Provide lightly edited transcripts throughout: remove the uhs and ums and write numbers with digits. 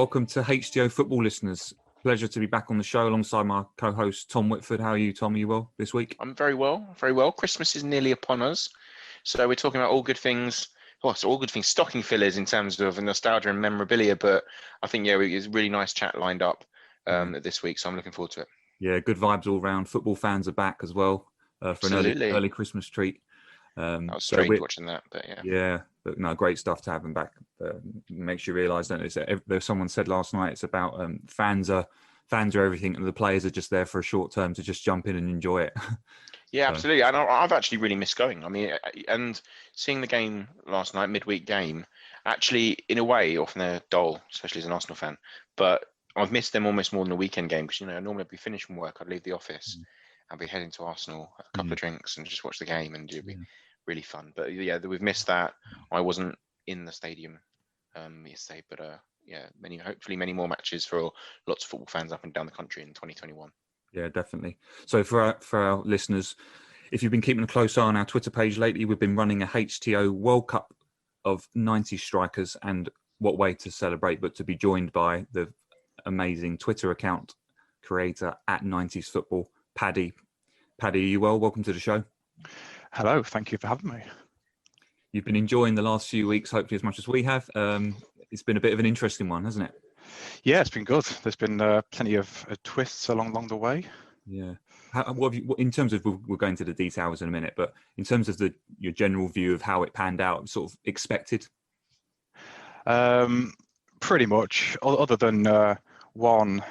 welcome to HTO Football listeners. Pleasure to be back on the show alongside my co-host Tom Whitford. How are you, Tom? Are you well this week? I'm very well, very well. Christmas is nearly upon us, so we're talking about all good things. Well, it's all good things, stocking fillers in terms of nostalgia and memorabilia. But I think it's a really nice chat lined up this week, so I'm looking forward to it. Yeah, good vibes all round. Football fans are back as well for an early Christmas treat. That was strange watching that, but yeah. Yeah, but no, great stuff to have them back. Makes you realise, don't it? There's someone said last night it's about fans are everything, and the players are just there for a short term to just jump in and enjoy it. Yeah, absolutely. And I've actually really missed going. I mean, and seeing the game last night, midweek game, actually, in a way, often they're dull, especially as an Arsenal fan. But I've missed them almost more than a weekend game because, normally I'd be finished from work, I'd leave the office, I'd be heading to Arsenal, have a couple of drinks and just watch the game, and it'd be really fun. But yeah, we've missed that. I wasn't in the stadium yesterday, but hopefully many more matches for lots of football fans up and down the country in 2021. Yeah, definitely. So for our listeners, if you've been keeping a close eye on our Twitter page lately, we've been running a HTO World Cup of 90s strikers, and what way to celebrate but to be joined by the amazing Twitter account creator at 90sFootball, Paddy. Paddy, are you well? Welcome to the show. Hello, thank you for having me. You've been enjoying the last few weeks, hopefully as much as we have. It's been a bit of an interesting one, hasn't it? Yeah, it's been good. There's been plenty of twists along the way. Yeah. What have you, in terms of, we'll go into the details in a minute, but in terms of your general view of how it panned out, sort of expected? Pretty much, other than one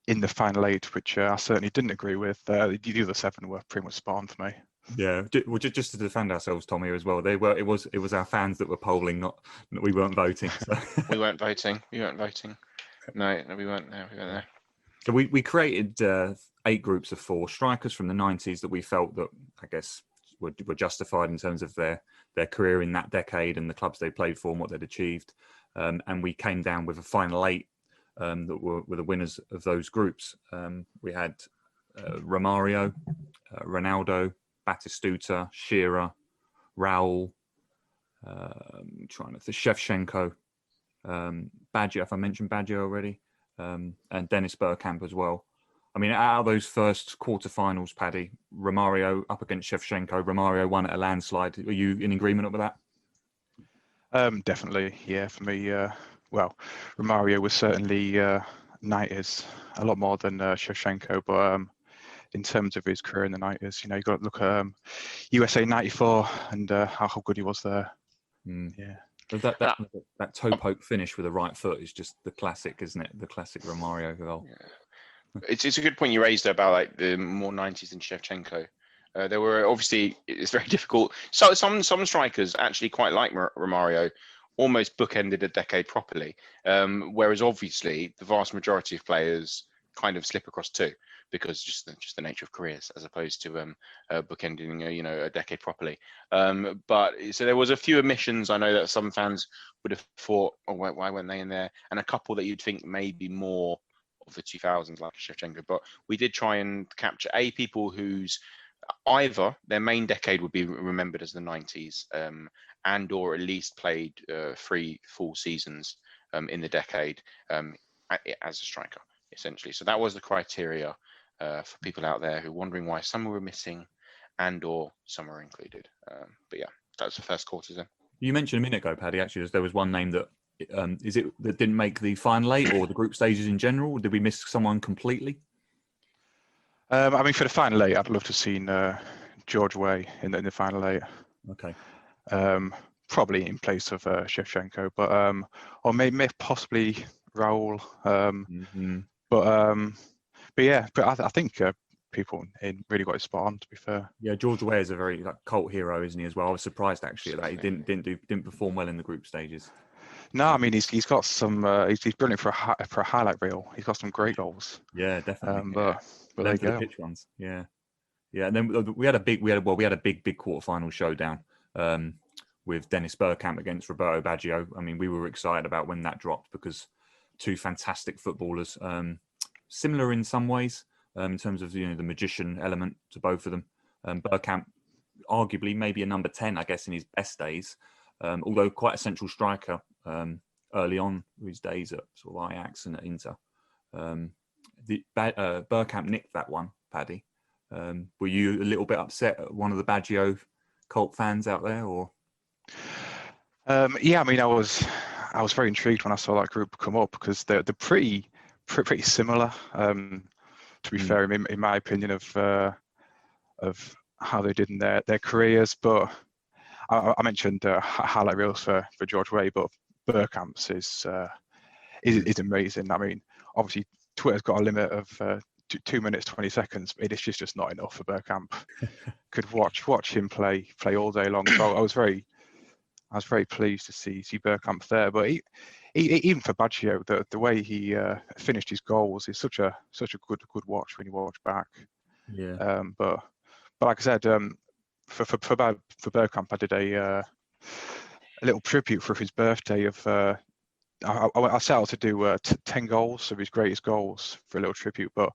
in the final eight, which I certainly didn't agree with. The other seven were pretty much spot on for me. Yeah, well, just to defend ourselves, Tom, here as well. It was our fans that were polling, not we weren't voting. So. We weren't voting. No, we weren't there. So we created 8 groups of 4 strikers from the 90s that we felt that I guess were justified in terms of their career in that decade and the clubs they played for and what they'd achieved. And we came down with a final 8 that were the winners of those groups. We had Romario, Ronaldo, Batistuta, Shearer, Raul, Shevchenko, Baggio, if I mentioned Baggio already, and Dennis Bergkamp as well. I mean, out of those first quarterfinals, Paddy, Romario up against Shevchenko, Romario won at a landslide. Are you in agreement with that? Definitely, yeah. For me, Romario was certainly 90s, a lot more than Shevchenko, but in terms of his career in the 90s, you got to look at USA 94 and how good he was there. Yeah. That toe poke finish with the right foot is just the classic, isn't it? The classic Romario goal. Yeah. It's a good point you raised there about like the more 90s than Shevchenko. There were obviously, it's very difficult. So some strikers actually quite like Romario, almost bookended a decade properly. Whereas obviously the vast majority of players kind of slip across too, because just the nature of careers as opposed to bookending a decade properly. But so there was a few omissions. I know that some fans would have thought, oh, why weren't they in there? And a couple that you'd think maybe more of the 2000s, like Shevchenko. But we did try and capture people whose either their main decade would be remembered as the 90s, and or at least played 3 full seasons in the decade as a striker, essentially. So that was the criteria for people out there who are wondering why some were missing and or some were included. But yeah, that was the first quarter then. You mentioned a minute ago, Paddy, actually, there was one name that that didn't make the final 8 or the group stages in general. Did we miss someone completely? I mean, for the final 8, I'd love to have seen George Weah in the final 8. Okay. Probably in place of Shevchenko, but or maybe possibly Raul. But I think people really got it spot on, to be fair. Yeah, George Weah is a very cult hero, isn't he, as well? I was surprised actually at that he didn't perform well in the group stages. No, I mean he's got some. He's brilliant for a highlight reel. He's got some great goals. Yeah, definitely. But there you go. The pitch ones. Yeah. And then we had a big quarterfinal showdown with Dennis Bergkamp against Roberto Baggio. I mean, we were excited about when that dropped because 2 fantastic footballers, similar in some ways in terms of the magician element to both of them. Bergkamp, arguably maybe a number 10, I guess, in his best days, although quite a central striker early on with his days at sort of Ajax and at Inter. Bergkamp nicked that one, Paddy. Were you a little bit upset at one of the Baggio cult fans out there, or? Yeah, I mean, I was very intrigued when I saw that group come up because they're pretty similar. To be fair, in my opinion, of how they did in their careers. But I mentioned highlight reels for George Way, but Bergkamp's is amazing. I mean, obviously Twitter's got a limit of 2 minutes 20 seconds. It is just not enough for Bergkamp. Could watch him play all day long. So I was very pleased to see Bergkamp there. But even for Baggio, the way he finished his goals is such a good watch when you watch back. Yeah. But like I said, for Bergkamp, I did a little tribute for his birthday of. I set out to do 10 goals of his greatest goals for a little tribute, but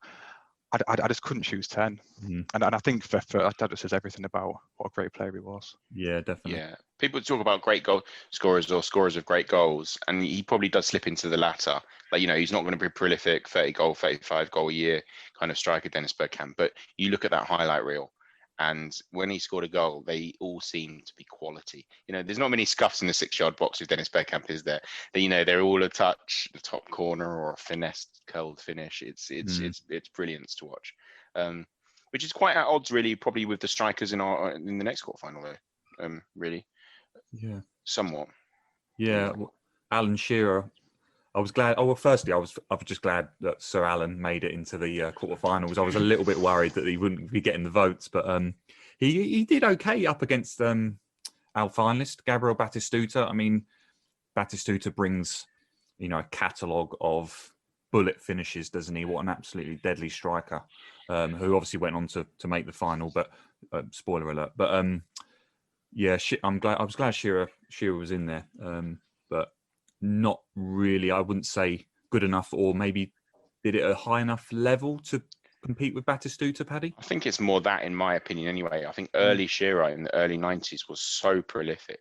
I just couldn't choose 10. And I think for that just says everything about what a great player he was. Yeah, definitely. Yeah, people talk about great goal scorers or scorers of great goals, and he probably does slip into the latter. Like, he's not going to be prolific 30 goal, 35 goal a year kind of striker, Dennis Bergkamp. But you look at that highlight reel, and when he scored a goal, they all seem to be quality. There's not many scuffs in the 6-yard box with Dennis Bergkamp, is there? They're all a touch, the top corner, or a finessed curled finish. It's brilliant to watch. Which is quite at odds, really, probably with the strikers in the next quarterfinal, though. Really, yeah, somewhat. Yeah, well, Alan Shearer. I was glad. Oh well, firstly, I was just glad that Sir Alan made it into the quarterfinals. I was a little bit worried that he wouldn't be getting the votes, but he did okay up against our finalist Gabriel Batistuta. I mean, Batistuta brings a catalogue of bullet finishes, doesn't he? What an absolutely deadly striker, who obviously went on to make the final. But spoiler alert. But yeah, I was glad Shearer was in there, but not really. I wouldn't say good enough, or maybe did it at a high enough level to compete with Batistuta, Paddy? I think it's more that, in my opinion, anyway. I think early Shearer in the early 90s was so prolific.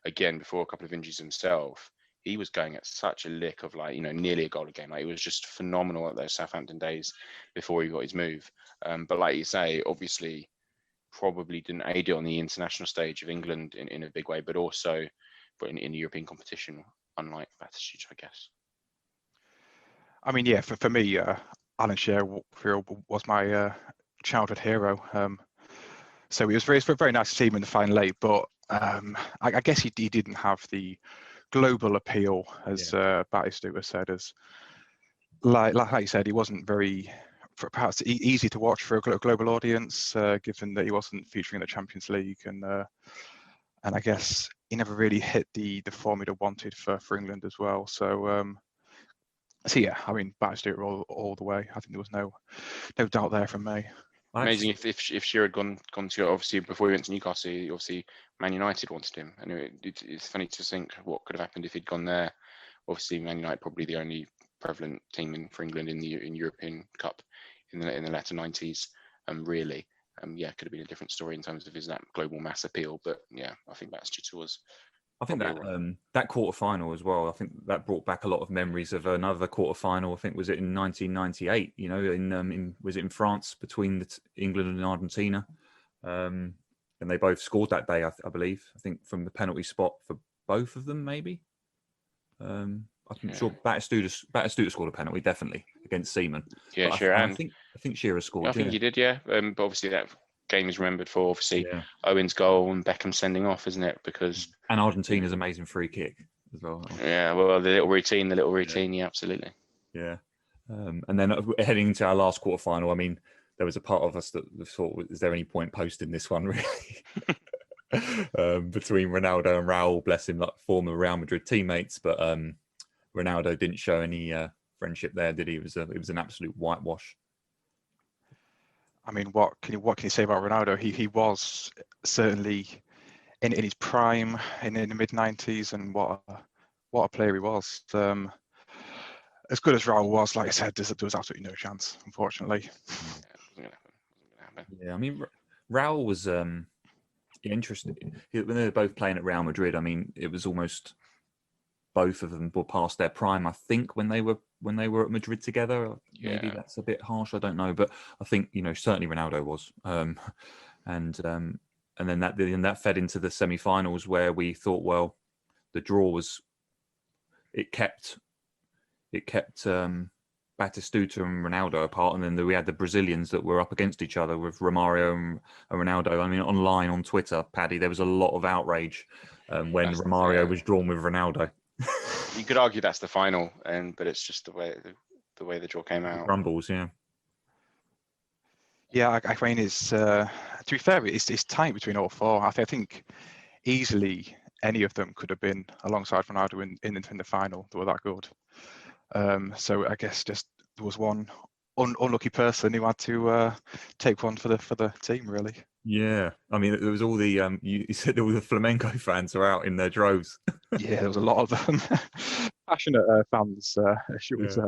Again, before a couple of injuries himself, he was going at such a lick of nearly a goal a game. Like, he was just phenomenal at those Southampton days before he got his move. But like you say, obviously, probably didn't aid it on the international stage of England in a big way, but also in the European competition, unlike Batistuta, I guess. I mean, yeah, for me, Alan Shearer was my childhood hero. So it was very nice to see him in the final 8, but I guess he didn't have the global appeal, as Batistuta said. As like you said, he wasn't very perhaps easy to watch for a global audience, given that he wasn't featuring in the Champions League, and I guess he never really hit the form he'd have wanted for England as well. So yeah, I mean, Batistuta all the way. I think there was no doubt there from me. Amazing if Shearer had gone to, obviously before he went to Newcastle, obviously Man United wanted him, and it's funny to think what could have happened if he'd gone there. Obviously, Man United probably the only prevalent team for England in European Cup in the latter 90s. Really, yeah, it could have been a different story in terms of that global mass appeal. But yeah, I think Batistuta was. I think that that quarterfinal as well. I think that brought back a lot of memories of another quarterfinal. I think was it in 1998? Was it in France between England and Argentina? And they both scored that day, I believe. I think from the penalty spot for both of them, maybe. I'm sure Batistuta scored a penalty definitely against Seaman. Yeah, sure. I think Shearer scored. I think he did, yeah. But obviously that game is remembered for Owen's goal and Beckham sending off, isn't it? And Argentina's amazing free kick as well. Yeah, well, the little routine, yeah, absolutely. Yeah, and then heading into our last quarterfinal, I mean, there was a part of us that thought, is there any point posting this one really? Between Ronaldo and Raul, bless him, like former Real Madrid teammates, but Ronaldo didn't show any friendship there, did he? It was an absolute whitewash. I mean, what can you say about Ronaldo? He was certainly in his prime in the mid 90s, and what a player he was. As good as Raul was, like I said, there was absolutely no chance, unfortunately. Yeah, I mean, Raul was interesting when they were both playing at Real Madrid. I mean, it was almost both of them were past their prime. I think when they were at Madrid together. Maybe that's a bit harsh. I don't know, but I think certainly Ronaldo was. And then that fed into the semi-finals where we thought, well, the draw was it kept Batistuta and Ronaldo apart, and then we had the Brazilians that were up against each other with Romario and Ronaldo. I mean, online on Twitter, Paddy, there was a lot of outrage when Romario was drawn with Ronaldo. You could argue that's the final, but it's just the way the draw came out. Rumbles, yeah. Yeah, I mean, it's to be fair, it's tight between all four. I think easily any of them could have been alongside Ronaldo in the final. They were that good. So I guess just there was one unlucky person who had to take one for the team, really. Yeah, I mean, there was all the you said all the flamenco fans are out in their droves. Yeah, there was a lot of them. Passionate fans, should we say?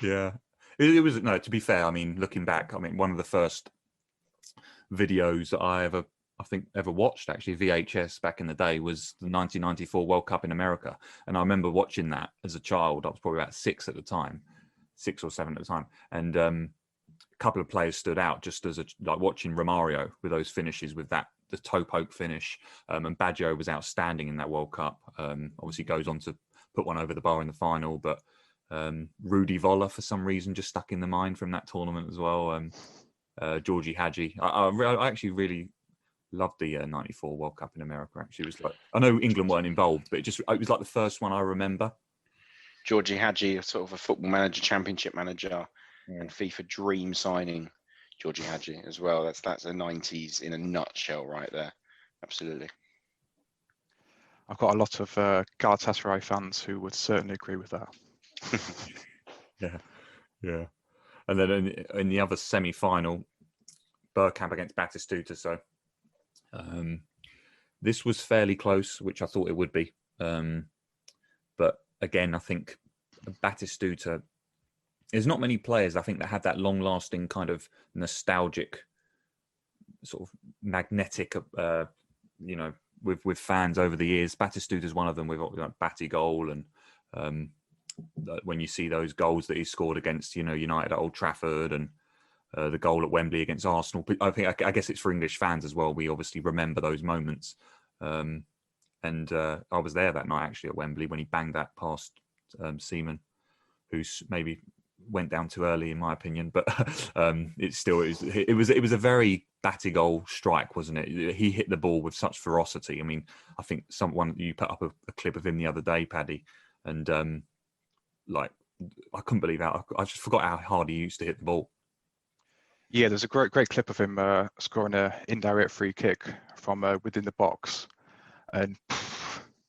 Yeah, it was. No, to be fair, I mean, looking back, I mean, one of the first videos that I think ever watched, actually VHS back in the day, was the 1994 World Cup in America, and I remember watching that as a child. I was probably about 6 or 7 at the time, and a couple of players stood out just as like watching Romario with those finishes, with the toe poke finish, and Baggio was outstanding in that World Cup. Obviously goes on to put one over the bar in the final, but Rudy Voller for some reason just stuck in the mind from that tournament as well. Georgie Hadji, I actually really loved the 94 World Cup in America. Actually, it was like, I know England weren't involved, but it was like the first one I remember. Georgie Hadji, sort of a football manager, championship manager, and FIFA dream signing. Georgie Hadji as well. That's the 90s in a nutshell, right there. Absolutely. I've got a lot of Galatasaray fans who would certainly agree with that. Yeah. And then in the other semi-final, Bergkamp against Batistuta. So this was fairly close, which I thought it would be. But again, I think Batistuta, there's not many players, I think, that have that long-lasting kind of nostalgic, sort of magnetic, with fans over the years. Batistuta is one of them. We've got Batty goal, and when you see those goals that he scored against, United at Old Trafford, and the goal at Wembley against Arsenal. I guess it's for English fans as well. We obviously remember those moments. And I was there that night actually at Wembley when he banged that past Seaman, who's maybe went down too early in my opinion, but it was a very Batty goal strike, wasn't it? He hit the ball with such ferocity. I mean, I think you put up a clip of him the other day, Paddy, and I couldn't believe how I just forgot how hard he used to hit the ball. Yeah, there's a great clip of him scoring an indirect free kick from within the box, and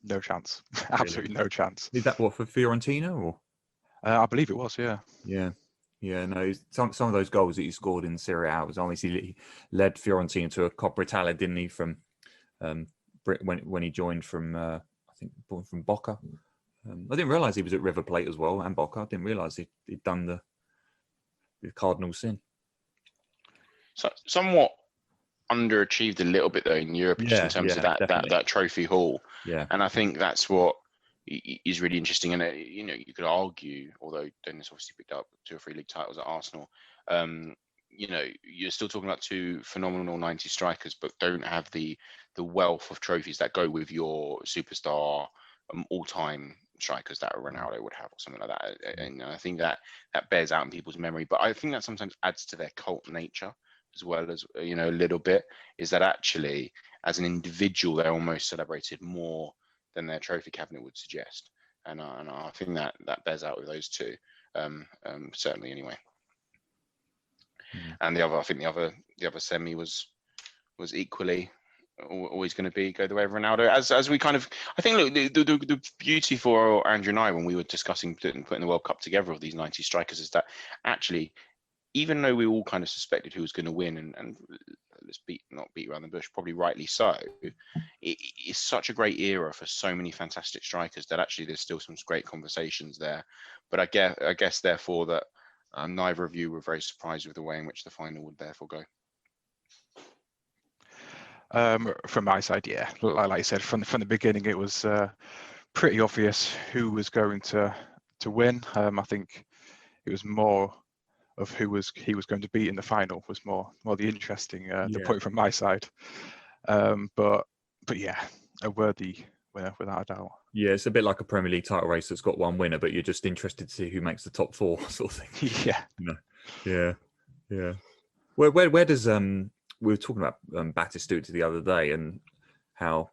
no chance, absolutely no chance. Is that what, for Fiorentina or? I believe it was, yeah. Yeah. No, some of those goals that he scored in Serie A was obviously he led Fiorentina to a Coppa Italia, didn't he? From when he joined from I think from Boca. I didn't realise he was at River Plate as well, and Boca. I didn't realise he'd done the cardinal sin. So somewhat underachieved a little bit though in Europe, just in terms of that trophy haul. Yeah, and I think that's what is really interesting. And you could argue, although Dennis obviously picked up 2 or 3 league titles at Arsenal, you're still talking about 2 phenomenal 90 strikers, but don't have the wealth of trophies that go with your superstar all-time strikers that Ronaldo would have, or something like that. And I think that bears out in people's memory. But I think that sometimes adds to their cult nature as well, as a little bit, is that actually as an individual they're almost celebrated more than their trophy cabinet would suggest. And I think that bears out with those 2, certainly anyway. And the other semi was equally always going to go the way of Ronaldo, as we kind of, I think, look, the beauty for Andrew and I when we were discussing putting the World Cup together of these 90 strikers is that actually, even though we all kind of suspected who was going to win, and let's not beat around the bush, probably rightly so, it's such a great era for so many fantastic strikers that actually there's still some great conversations there. But I guess therefore that neither of you were very surprised with the way in which the final would therefore go. From my side, yeah, like I said, from the beginning, it was pretty obvious who was going to win. I think it was more of he was going to beat in the final was more the interesting the point from my side. But yeah, a worthy winner without a doubt. Yeah, it's a bit like a Premier League title race that's got one winner, but you're just interested to see who makes the top four, sort of thing. Yeah. Yeah. Where does we were talking about Batistuta the other day, and how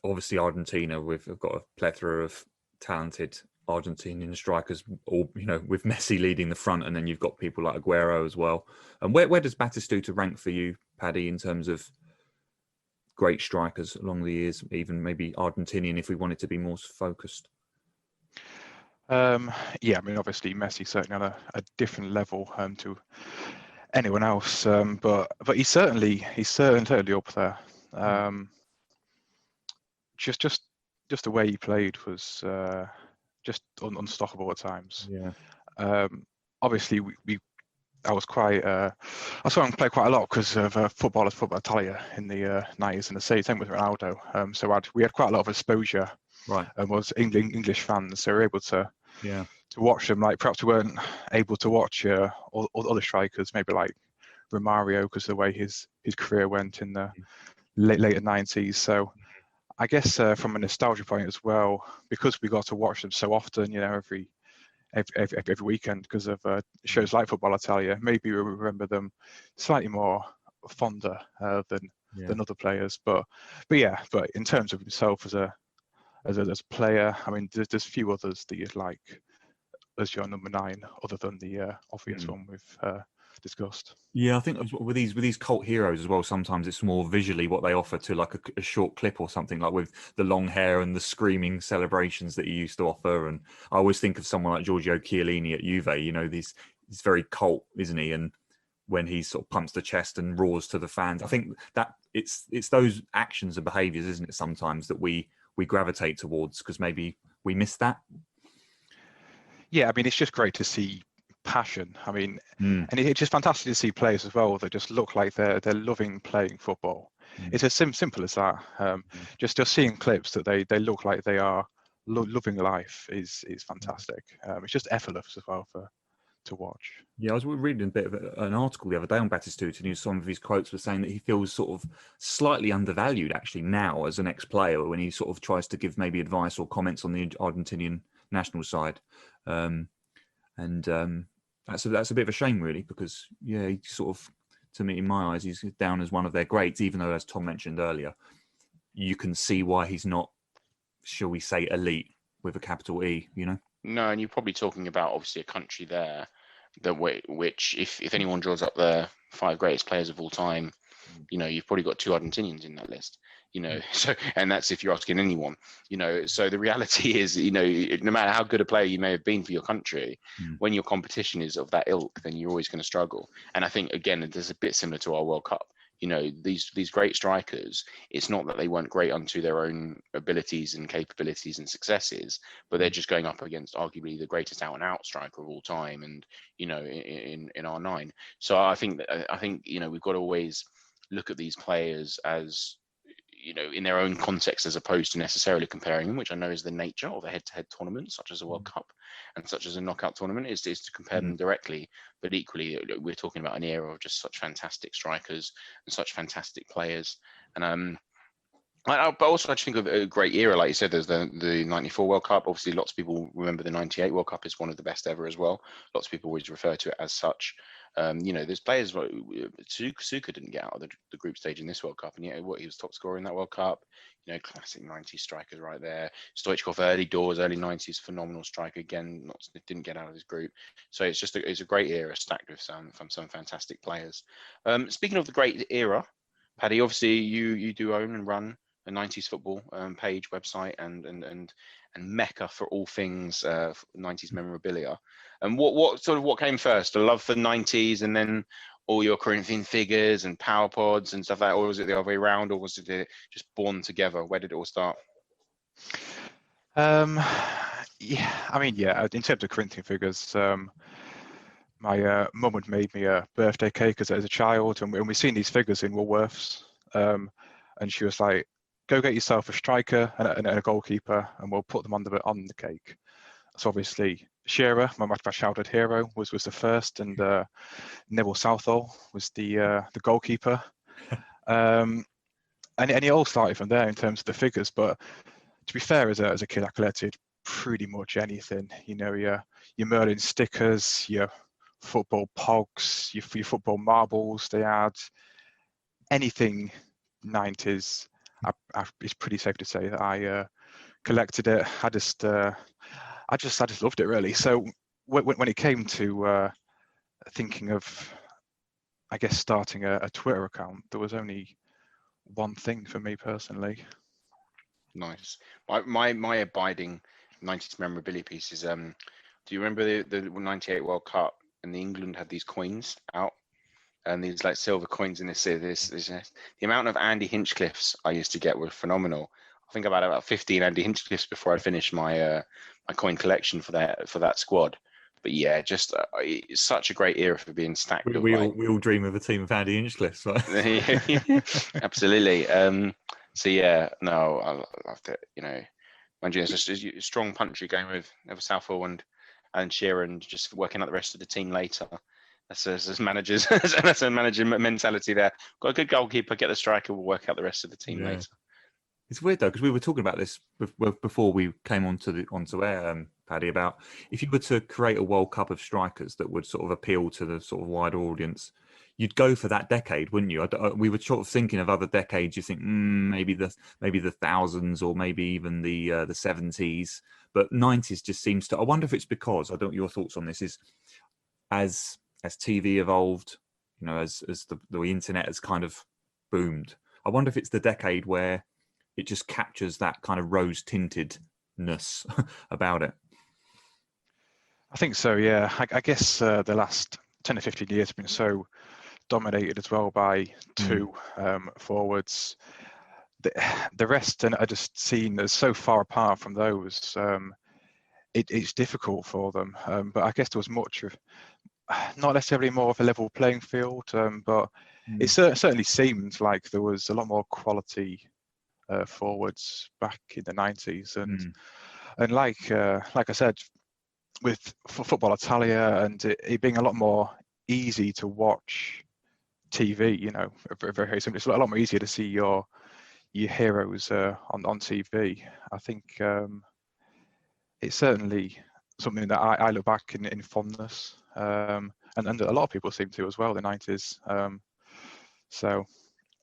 obviously Argentina, we've got a plethora of talented Argentinian strikers, all with Messi leading the front, and then you've got people like Aguero as well. And where does Batistuta rank for you, Paddy, in terms of great strikers along the years, even maybe Argentinian, if we wanted to be more focused? Yeah, I mean, obviously Messi certainly on a different level to anyone else, but he's certainly up there. Just the way he played was just unstoppable at times. Yeah. Obviously, I saw him play quite a lot because of Football Italia in the 90s and the same with Ronaldo. So we had quite a lot of exposure. Right. And was English fans, so we were able to watch them. Like perhaps we weren't able to watch other strikers, maybe like Romario, because of the way his career went in the later 90s. So I guess from a nostalgia point as well, because we got to watch them so often, every weekend, because of shows like Football Italia, maybe we remember them slightly more fonder than other players. But in terms of himself as a player, I mean, there's few others that you'd like as your number 9, other than the obvious one we've discussed. Yeah, I think with these cult heroes as well, sometimes it's more visually what they offer to like a short clip or something, like with the long hair and the screaming celebrations that he used to offer. And I always think of someone like Giorgio Chiellini at Juve. He's very cult, isn't he? And when he sort of pumps the chest and roars to the fans, I think that it's those actions and behaviours, isn't it, sometimes that we gravitate towards, because maybe we miss that. Yeah, I mean, it's just great to see passion. I mean, and it's just fantastic to see players as well that just look like they're loving playing football. It's as simple as that. Just seeing clips that they look like they are loving life is fantastic. It's just effortless as well to watch. Yeah, I was reading a bit of an article the other day on Batistuta, and some of his quotes were saying that he feels sort of slightly undervalued actually now as an ex-player, when he sort of tries to give maybe advice or comments on the Argentinian national side. That's a bit of a shame, really, because he sort of, to me, in my eyes, he's down as one of their greats, even though, as Tom mentioned earlier, you can see why he's not, shall we say, elite with a capital E, No, and you're probably talking about obviously a country there which if anyone draws up their 5 greatest players of all time, you've probably got 2 Argentinians in that list. So, and that's if you're asking anyone, so the reality is, no matter how good a player you may have been for your country, when your competition is of that ilk, then you're always going to struggle. And I think, again, there's a bit similar to our World Cup. These great strikers, it's not that they weren't great unto their own abilities and capabilities and successes, but they're just going up against arguably the greatest out and out striker of all time. And, in our 9. So I think we've got to always look at these players as, in their own context, as opposed to necessarily comparing them, which I know is the nature of a head-to-head tournament, such as a World Cup and such as a knockout tournament, is to compare them directly. But equally, we're talking about an era of just such fantastic strikers and such fantastic players. And but also I just think of a great era, like you said. There's the 94 World Cup. Obviously, lots of people remember the 98 World Cup as one of the best ever as well. Lots of people always refer to it as such. There's players like Suka didn't get out of the group stage in this World Cup, and yet he was top scorer in that World Cup. Classic 90s strikers right there. Stoichkov, early 90s, phenomenal striker again. Didn't get out of his group. So it's a great era stacked with some fantastic players. Speaking of the great era, Paddy, obviously you do own and run a 90s football page, website, and mecca for all things 90s memorabilia. And what came first? A love for 90s, and then all your Corinthian figures and power pods and stuff like that, or was it the other way around, or was it just born together? Where did it all start? Yeah, I mean, in terms of Corinthian figures, my mum had made me a birthday cake as a child, and we've seen these figures in Woolworths, and she was like, go get yourself a striker and a goalkeeper, and we'll put them on the cake. So obviously Shearer, my childhood hero, was the first, and Neville Southall was the goalkeeper. And it all started from there in terms of the figures. But to be fair, as a kid, I collected pretty much anything. You know, your Merlin stickers, your football pogs, your football marbles. They had anything 90s. It's pretty safe to say that I collected it. I just loved it, really. So when it came to thinking of, I guess, starting a Twitter account, there was only one thing for me personally. Nice. My abiding 90s memorabilia piece is do you remember the 98 World Cup, and the England had these coins out, and these like silver coins in this the amount of Andy Hinchcliffes I used to get were phenomenal. I think about 15 Andy Hinchcliffes before I finished my my coin collection for that squad. But yeah, just it's such a great era for being stacked. We all dream of a team of Andy Hinchcliffes, right? Absolutely. So yeah, no, I loved it. You know, mind you, it's just a strong punchy game with Neville Southall and Shearer, and just working out the rest of the team later. That's managers. That's a manager mentality there. Got a good goalkeeper, get the striker, we'll work out the rest of the team later. It's weird though, because we were talking about this before we came onto air, Paddy, about if you were to create a World Cup of strikers that would sort of appeal to the sort of wider audience, you'd go for that decade, wouldn't you? We were sort of thinking of other decades. You think maybe the thousands, or maybe even the 70s, but 90s just seems to. I wonder if it's because, I don't know your thoughts on this, is as TV evolved, you know, as the internet has kind of boomed. I wonder if it's the decade where it just captures that kind of rose-tintedness about it. I think so, yeah. I guess the last 10 or 15 years have been so dominated as well by two forwards. The rest are just seen as so far apart from those. It's difficult for them. But I guess there was much of, not necessarily more of a level playing field, but it certainly seemed like there was a lot more quality forwards back in the 90s, and like I said, with Football Italia and it being a lot more easy to watch TV, you know, very, very simply, it's a lot more easier to see your heroes on TV. I think it's certainly something that I look back in fondness, and a lot of people seem to as well, the 90s.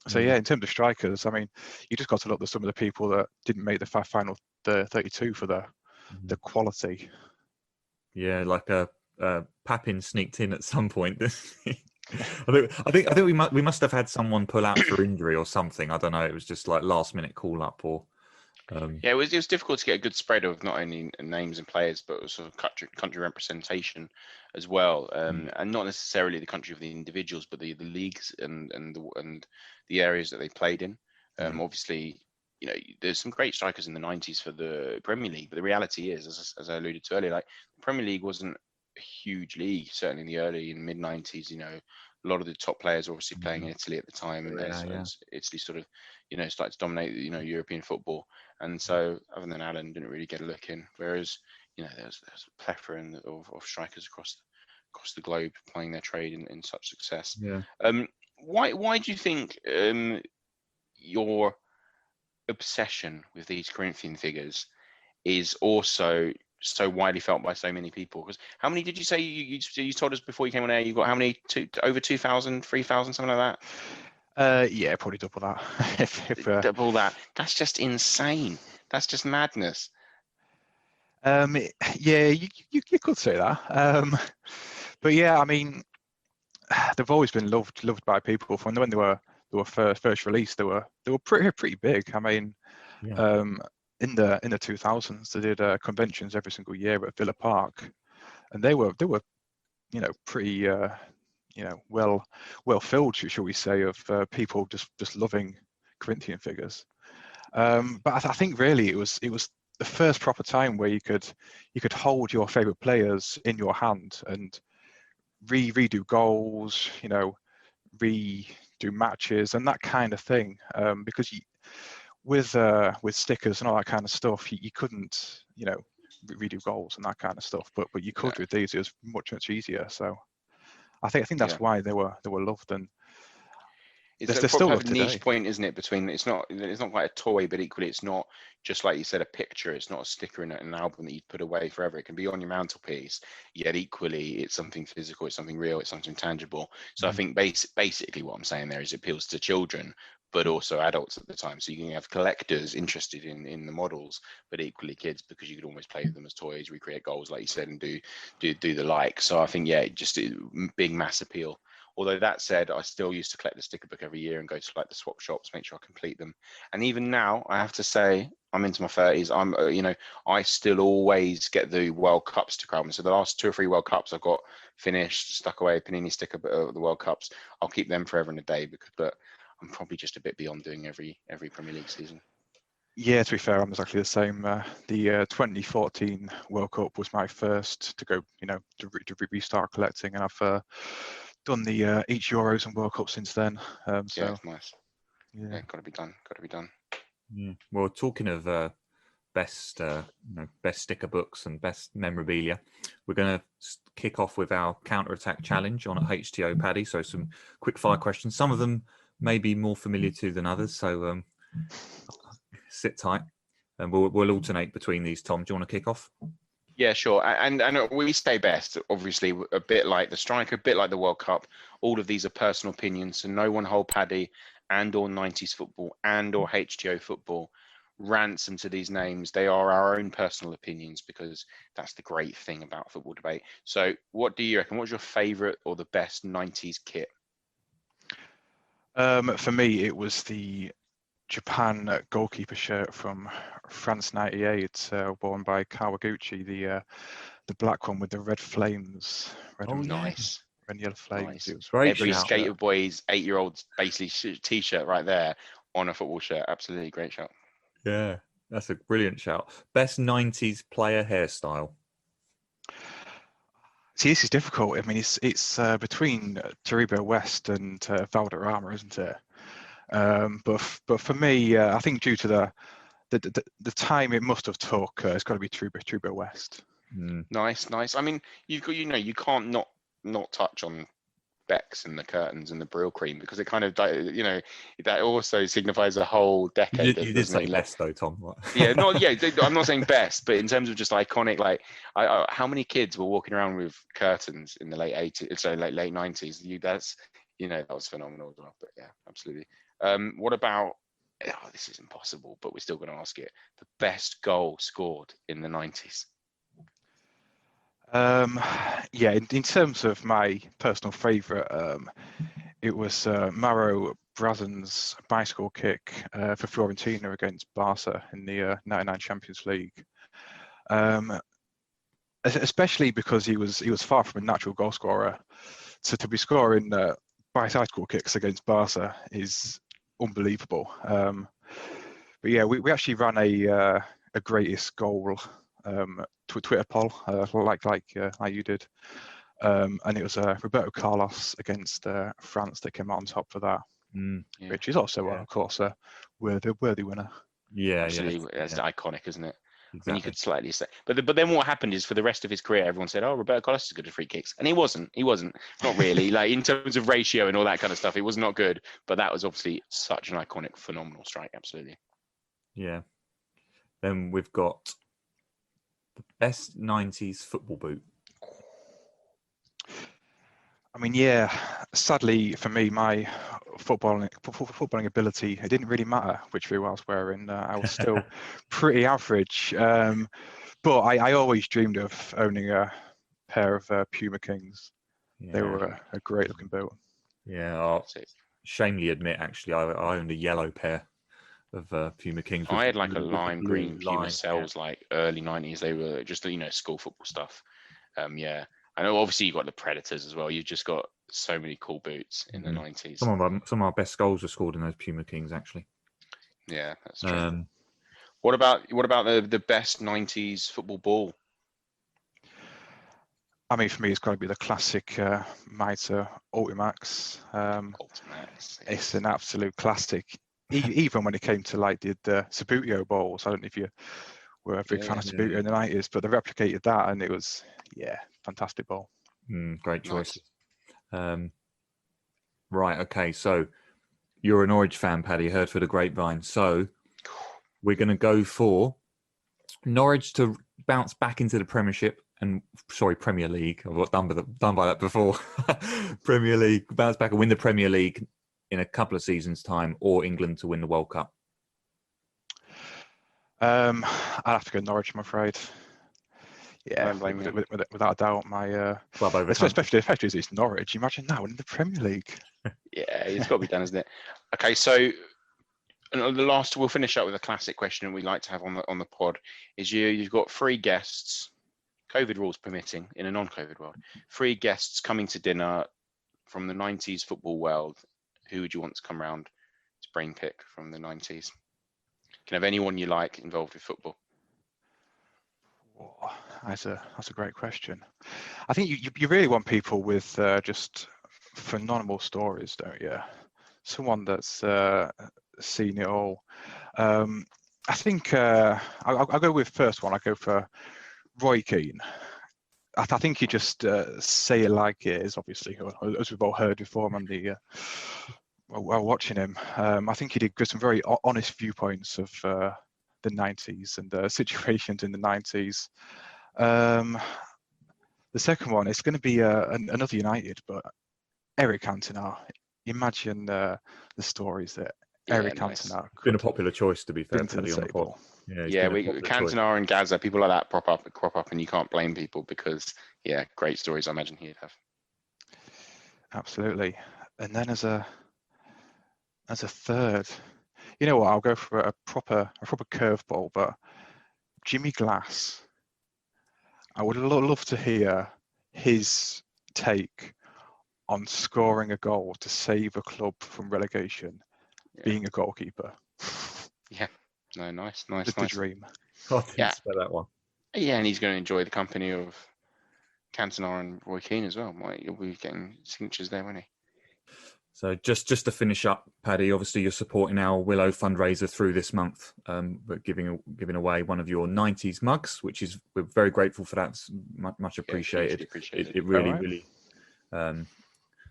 So yeah, in terms of strikers, I mean, you just got to look at some of the people that didn't make the final 32 for the quality. Yeah, like Papin sneaked in at some point. I think we must have had someone pull out for injury or something. I don't know. It was just like last minute call up or. Yeah, it was difficult to get a good spread of not only names and players, but also country representation as well, and not necessarily the country of the individuals, but the leagues and the areas that they played in. Obviously, you know, there's some great strikers in the 90s for the Premier League, but the reality is, as I alluded to earlier, like the Premier League wasn't a huge league. Certainly in the early and mid 90s, you know, a lot of the top players were obviously playing in Italy at the time, and as Italy sort of, you know, started to dominate, you know, European football. And so, other than Alan, didn't really get a look in. Whereas, you know, there's a plethora of strikers across the globe playing their trade in such success. Yeah. Why do you think your obsession with these Corinthian figures is also so widely felt by so many people? Because how many did you say you told us before you came on air? You got how many? Over 2,000, 3,000, something like that. Yeah, probably double that. if double that. That's just insane. That's just madness. Yeah, you could say that. But yeah, I mean, they've always been loved by people from when they were first released. They were pretty big. I mean, in the 2000s, they did conventions every single year at Villa Park, and they were you know, pretty you know, well filled, shall we say, of people just loving Corinthian figures. But I think really it was the first proper time where you could hold your favorite players in your hand and redo goals, you know, redo matches and that kind of thing. Because with stickers and all that kind of stuff, you couldn't, redo goals and that kind of stuff. But you could with these. It was much easier. So I think that's why they were loved, and it's they're a still proper loved niche today. point, isn't it? Between it's not quite a toy, but equally it's not just like you said, a picture. It's not a sticker in an album that you put away forever. It can be on your mantelpiece, yet equally it's something physical, it's something real, it's something tangible. So I think basically what I'm saying there is it appeals to children, but also adults at the time. So you can have collectors interested in the models, but equally kids, because you could almost play with them as toys, recreate goals, like you said, and do the like. So I think just a big mass appeal. Although that said, I still used to collect the sticker book every year and go to like the swap shops, make sure I complete them. And even now, I have to say, I'm into my 30s. I still always get the World Cup sticker album. So the last 2 or 3 World Cups I've got finished, stuck away, Panini sticker, the World Cups. I'll keep them forever and a day but I'm probably just a bit beyond doing every Premier League season. Yeah, to be fair, I'm exactly the same. The 2014 World Cup was my first to go, to restart collecting, and I've done the each Euros and World Cup since then. Yeah, it's nice. Yeah, got to be done. Yeah. Well, talking of best sticker books and best memorabilia, we're going to kick off with our counter-attack challenge on HTO Paddy. So some quick fire questions. Some of them may be more familiar to than others. So sit tight, and we'll alternate between these. Tom, do you want to kick off? Yeah, sure. And we stay best, obviously, a bit like the striker, a bit like the World Cup. All of these are personal opinions, so no one hold Paddy and or 90s football and or HTO football ransom to these names. They are our own personal opinions, because that's the great thing about football debate. So what do you reckon? What's your favourite or the best 90s kit? For me, it was the Japan goalkeeper shirt from France '98, worn by Kawaguchi, the black one with the red flames, red and Nice. red and yellow flames. Nice. It was Great Every shout. skater boy's 8-year-old's basically t-shirt right there on a football shirt. Absolutely great shout. Yeah, that's a brilliant shout. Best 90s player hairstyle. See, this is difficult. I mean, it's between Toribio West and Valderrama, isn't it? But for me, I think due to the time it must have took, it's got to be Toribio West. Nice. I mean, you can't not touch on Beck's and the curtains and the Brill cream, because it kind of that also signifies a whole decade. You did say best though, Tom. I'm not saying best, but in terms of just iconic, like how many kids were walking around with curtains in the late 80s, so late 90s? That was phenomenal as well. But yeah, absolutely. What about, this is impossible, but we're still going to ask it, the best goal scored in the 90s? In terms of my personal favourite, it was Mauro Brazen's bicycle kick for Fiorentina against Barca in the '99 Champions League. Especially because he was far from a natural goal scorer, so to be scoring bicycle kicks against Barca is unbelievable. But yeah, we actually ran a greatest goal Twitter poll, like you did, and it was Roberto Carlos against France that came out on top for that, which is also, of course, a worthy winner. Yeah, absolutely. It's iconic, isn't it? Exactly. And you could slightly say, but then what happened is, for the rest of his career, everyone said, "Oh, Roberto Carlos is good at free kicks," and he wasn't. Not really. Like, in terms of ratio and all that kind of stuff, it was not good. But that was obviously such an iconic, phenomenal strike. Absolutely. Yeah. Then we've got the best 90s football boot. I mean, yeah, sadly for me, my footballing ability, it didn't really matter which boot I was wearing. I was still pretty average. But I always dreamed of owning a pair of Puma Kings. Yeah. They were a great looking boot. Yeah, I'll shamefully admit, actually, I owned a yellow pair of Puma Kings. I had like a lime green Puma cells, like early 90s. They were just, school football stuff. Yeah. I know, obviously, you got the Predators as well. You've just got so many cool boots in the 90s. Some of our best goals were scored in those Puma Kings, actually. Yeah, that's true. What about the best 90s football ball? I mean, for me, it's got to be the classic Mitre Ultimax. Ultimax. Yes. It's an absolute classic. even when it came to like the Sabutio bowls. I don't know if you were a big fan of Sabutio in the 90s, but they replicated that, and it was fantastic bowl. Great choice. Nice. Right, okay, so you're a Norwich fan, Paddy, heard for the grapevine. So we're going to go for Norwich to bounce back into the Premiership Premier League. I've done by that before. Premier League, bounce back and win the Premier League in a couple of seasons' time, or England to win the World Cup. I'll have to go Norwich, I'm afraid. Yeah, without a doubt, my club over. Especially as it's Norwich. Imagine that winning the Premier League. Yeah, it's got to be done, isn't it? Okay, so we'll finish up with a classic question we like to have on the pod. Is you've got 3 guests, COVID rules permitting, in a non-COVID world, 3 guests coming to dinner from the 90s football world. Who would you want to come round to brain pick from the 90s? Can have anyone you like involved with football. Oh, that's a great question. I think you really want people with just phenomenal stories, don't you? Someone that's seen it all. I think I'll go with first one. I go for Roy Keane. I think you just say it like it is, obviously, as we've all heard before on the while watching him. I think he did give some very honest viewpoints of the 90s and the situations in the 90s. The second one is going to be another United, but Eric Cantona. Imagine the stories that Eric Cantona been a popular choice, to be fair, on the pod. Cantona and Gaza, people like that crop up, and you can't blame people because great stories I imagine he'd have. Absolutely. And then as a third, you know what? I'll go for a proper curveball, but Jimmy Glass. I would love to hear his take on scoring a goal to save a club from relegation, being a goalkeeper. Yeah, no, nice. The dream. I think about that one. Yeah, and he's going to enjoy the company of Cantona and Roy Keane as well. You'll be getting signatures there, won't he? So just to finish up, Paddy, obviously you're supporting our Willow Fundraiser through this month, but giving away one of your 90s mugs, which is we're very grateful for that. It's much appreciated. It really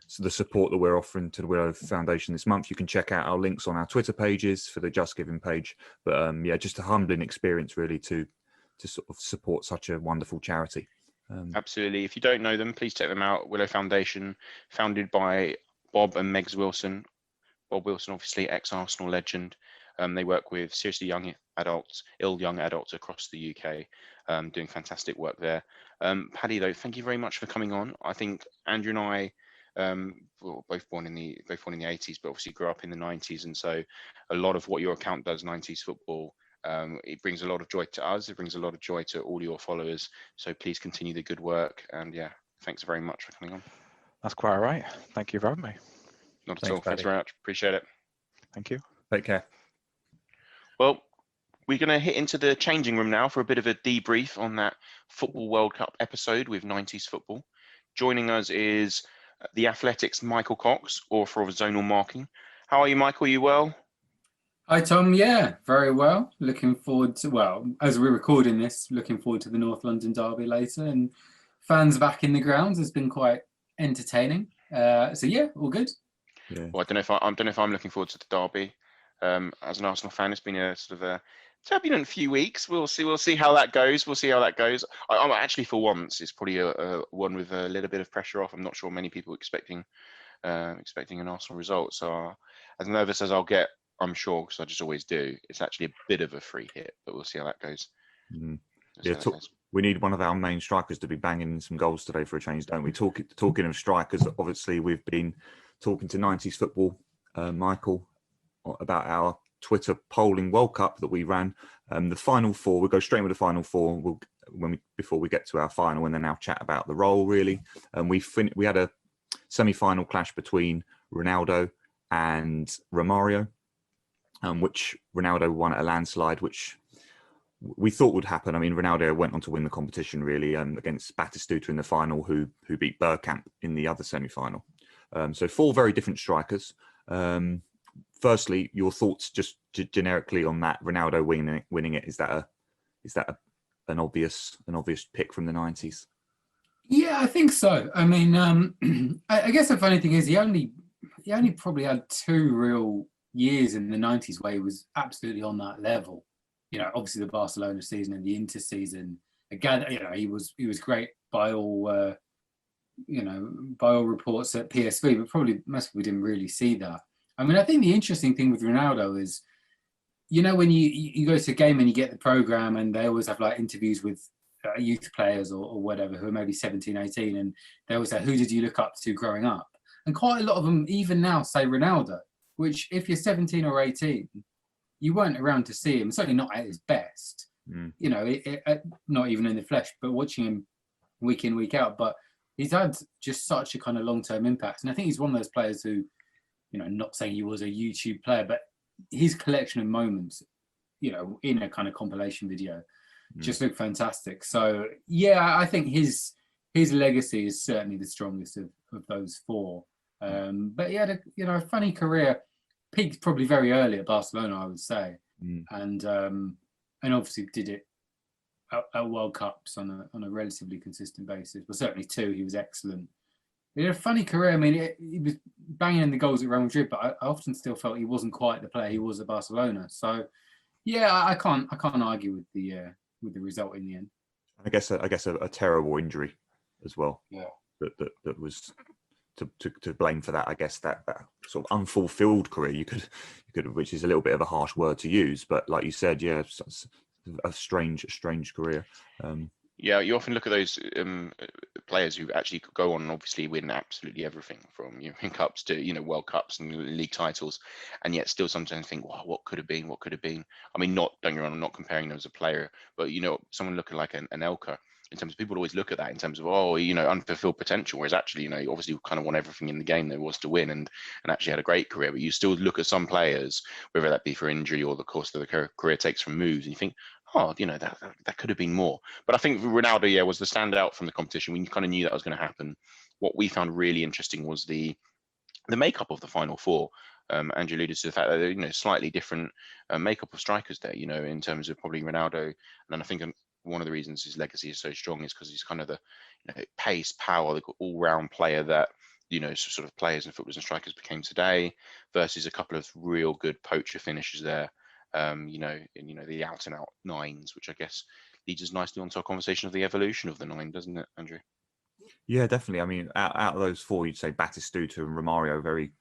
so the support that we're offering to the Willow Foundation this month. You can check out our links on our Twitter pages for the Just Giving page. But just a humbling experience really to sort of support such a wonderful charity. Absolutely. If you don't know them, please check them out. Willow Foundation, founded by Bob and Megs Wilson. Bob Wilson, obviously ex-Arsenal legend. They work with seriously young adults across the UK, doing fantastic work there. Paddy, though, thank you very much for coming on. I think Andrew and I, both born in the 80s, but obviously grew up in the 90s, and so a lot of what your account does, 90s football, it brings a lot of joy to us. It brings a lot of joy to all your followers. So please continue the good work, and thanks very much for coming on. That's quite all right. Thank you for having me. Not at all. Thanks very much. Appreciate it. Thank you. Take care. Well, we're going to hit into the changing room now for a bit of a debrief on that Football World Cup episode with 90s Football. Joining us is the Athletics' Michael Cox, author of Zonal Marking. How are you, Michael? Are you well? Hi, Tom. Yeah, very well. Looking forward to, as we're recording this, looking forward to the North London derby later, and fans back in the grounds has been quite entertaining. All good. Yeah. Well, I don't know if I'm looking forward to the derby. As an Arsenal fan, it's been a sort of a turbulent few weeks. We'll see how that goes. I'm actually, for once, it's probably a one with a little bit of pressure off. I'm not sure many people expecting an Arsenal result. So as nervous as I'll get, I'm sure, because I just always do. It's actually a bit of a free hit, but we'll see how that goes. We need one of our main strikers to be banging in some goals today for a change, don't we? Talking of strikers, obviously we've been talking to 90s Football, Michael, about our Twitter polling World Cup that we ran. The final four, we'll go straight with the final four before we get to our final, and then I'll chat about the role really. We had a semi-final clash between Ronaldo and Romario, which Ronaldo won at a landslide, which we thought would happen. I mean, Ronaldo went on to win the competition really against Batistuta in the final, who beat Bergkamp in the other semi-final. So 4 very different strikers. firstly, your thoughts just generically on that Ronaldo winning it. Is that an obvious pick from the 90s? Yeah, I think so. I mean, I guess the funny thing is he only probably had 2 real years in the 90s where he was absolutely on that level. You know, obviously the Barcelona season and the Inter season. Again, you know, he was great by all by all reports at PSV, but probably most people didn't really see that. I mean, I think the interesting thing with Ronaldo is, you know, when you go to a game and you get the program and they always have like interviews with youth players or whatever who are maybe 17, 18, and they always say, who did you look up to growing up? And quite a lot of them even now say Ronaldo, which if you're 17 or 18, you weren't around to see him, certainly not at his best. You know, not even in the flesh, but watching him week in, week out. But he's had just such a kind of long-term impact. And I think he's one of those players who, you know, not saying he was a YouTube player, but his collection of moments, you know, in a kind of compilation video just look fantastic. So yeah, I think his legacy is certainly the strongest of those 4. But he had a funny career, peaked probably very early at Barcelona, I would say, and obviously did it at World Cups on a relatively consistent basis. Well, certainly 2, he was excellent. He had a funny career. I mean, he was banging in the goals at Real Madrid, but I often still felt he wasn't quite the player he was at Barcelona. So yeah, I can't argue with the result in the end. I guess a terrible injury as well. Yeah, that was to blame for that. I guess that sort of unfulfilled career you could, which is a little bit of a harsh word to use, but like you said, yeah, a strange career. Yeah, you often look at those players who actually could go on and obviously win absolutely everything from cups to World Cups and league titles, and yet still sometimes think, wow, what could have been? I mean, don't get me wrong, I'm not comparing them as a player, but someone looking like an Elka. In terms of people always look at that in terms of unfulfilled potential, whereas actually obviously kind of won everything in the game there was to win and actually had a great career. But you still look at some players, whether that be for injury or the course that the career takes from moves, and you think, that could have been more. But I think Ronaldo, was the standout from the competition. We kind of knew that was going to happen. What we found really interesting was the makeup of the final 4. Andrew alluded to the fact that there, slightly different makeup of strikers there, in terms of probably Ronaldo. And then I think one of the reasons his legacy is so strong is because he's kind of the pace, power, the all-round player that sort of players and footballers and strikers became today, versus a couple of real good poacher finishes there. The out and out 9s, which I guess leads us nicely onto our conversation of the evolution of the 9, doesn't it, Andrew? Yeah, definitely. I mean, out of those 4, you'd say Batistuta and Romario very